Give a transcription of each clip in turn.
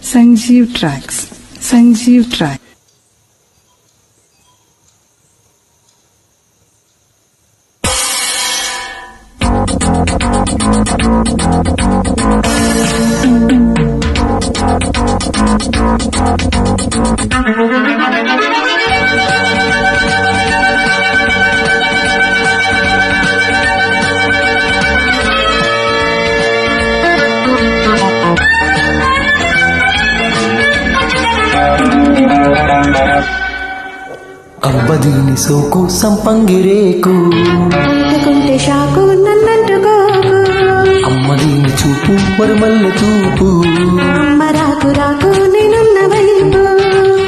Sanjeev Tracks. Sanjeev Tracks. అబ్బదీని సోకు సంపంగిరేకు అంటుకుంటే షాకు నన్నంటుకోకు అమ్మదీని చూపు మరుమల్లె చూపు అమ్మ రాకు రాకు నేనున్న వైపు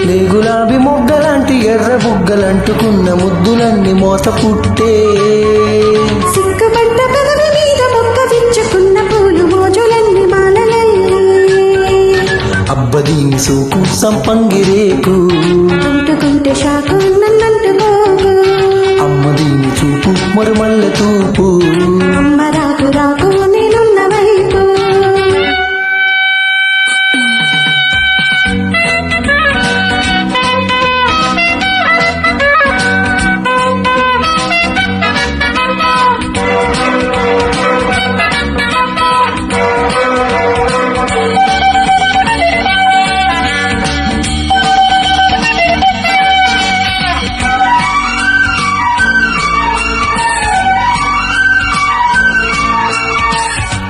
నే గులాబీ మొగ్గలాంటి ఎర్ర బుగ్గలంటుకున్న ముద్దులన్నీ మోత పుట్టే సిగ్గుపడ్డ పెదవి మీద మొక్క విచ్చుకున్న పూలు మోజులన్నీ మాలలల్లి అబ్బదీని సోకు సంపంగిరేకు అంటుకుంటే షాకు నన్నంటుకోకు అమ్మదీని చూపు మరుమల్లె చూపు అమ్మ రాకు రాకు నేనున్న వైపు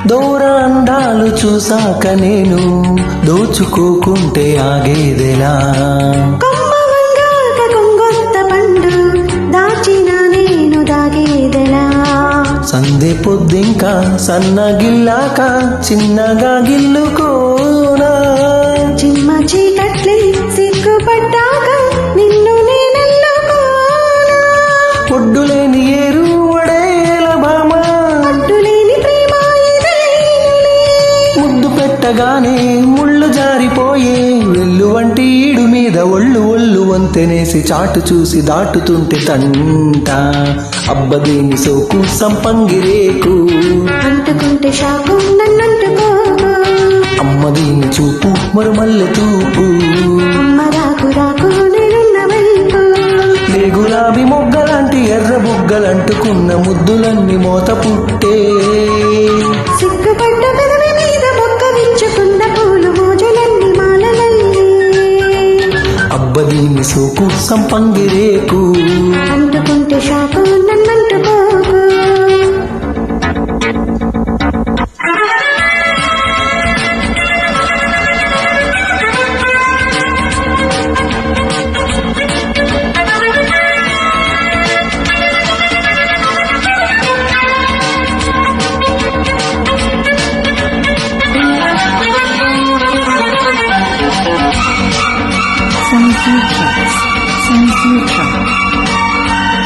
దూరాందాలు చూసాక నేను దోచుకోకుంటే ఆగేదెలా కొమ్మ వంగాక కొంగొత్త పండు దాచిన నేను దాగేదెలా సందె పొద్దింకా సన్నగిల్లాక చిన్నగా గిల్లుకోనా చిమ్మ చీకట్లే సిగ్గుపడ్డాక నిన్ను నేనెల్లుకోనా పొడ్డులేని ఏరు వడేల భామ అడ్డులేని ప్రేమ ఇదేనులే. ముద్దు పెట్టగానే ముళ్ళు జారిపోయే వెళ్ళు వంటి ఈడు మీద ఒళ్ళు ఒళ్ళు వంతెనేసి చాటు చూసి దాటుతుంటే తంట అబ్బదీని సోకు సంపంగిరేకు అంటుకుంటే షాకు నన్నంటుకోకు అమ్మదీని చూపు మరుమల్లె తూపు అమ్మ రాకు రాకు నేనున్న వైపు నే గులాబీ మొగ్గలాంటి ఎర్ర బుగ్గలంటుకున్న ముద్దులన్నీ మోత పుట్టే సిగ్గుపడ్డ పెదవి మీద మొక్క విచ్చుకున్న పూలు మోజులన్నీ మాలలల్లి అబ్బదీని సోకు సంపంగిరేకు అంటుకుంటే షాకు నన్నంటుకోకు Sanjeev Tracks. Sanjeev Tracks.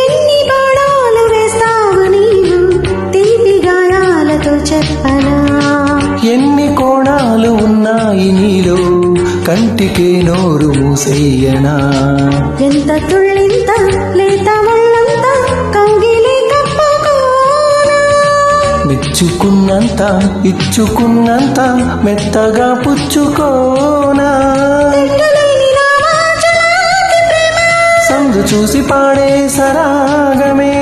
ఎన్ని బాణాలు వేస్తావు నీవు తీపి గాయాలతో చెప్పనా ఎన్ని కోణాలు ఉన్నాయి నీలో కంటికే నోరు మూసెయ్యనా ఎంత తుళ్ళింత లేత ముళ్ళంత కౌగిలి కప్పుకోనా మెచ్చుకున్నంత ఇచ్చుకున్నంత మెత్తగా పుచ్చుకోనా తిట్టులేని నా వాచలాతి ప్రేమ సందు చూసి పాడే సరాగమే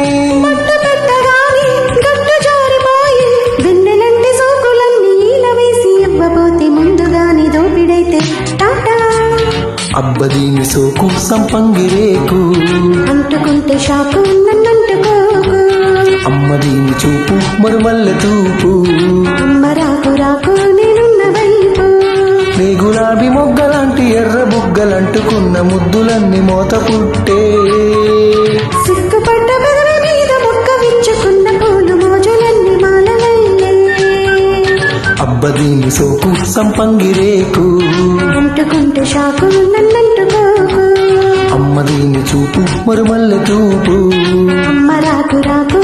పట్టు పెట్టగానే గట్టు జారిపోయి వెన్నెలంటి సోకులన్నీ ఈల వేసి ఇవ్వబోతే ముందుగాని దోపిడైతే టాటా అబ్బదీని సోకు సంపంగిరేకు అంటుకుంటే షాకు నన్నంటుకోకు అమ్మదీని చూపు మరుమల్లె తూపు అమ్మ రాకు రాకు నేనున్న వైపు నీ గులాబీ మొగ్గలాంటి ఎర్ర బుగ్గలంటుకున్న ముద్దులన్నీ మోత పుట్టే సిగ్గుపడ్డ పెదవి మీద మొక్క విచ్చుకున్న పూలు మోజులన్నీ మాలలల్లే అబ్బదీని సోకు సంపంగిరేకు అంటుకుంటే షాకు నన్నంటుకోకు అమ్మదీని చూపు మరుమల్లె తూపు అమ్మ రాకు రాకు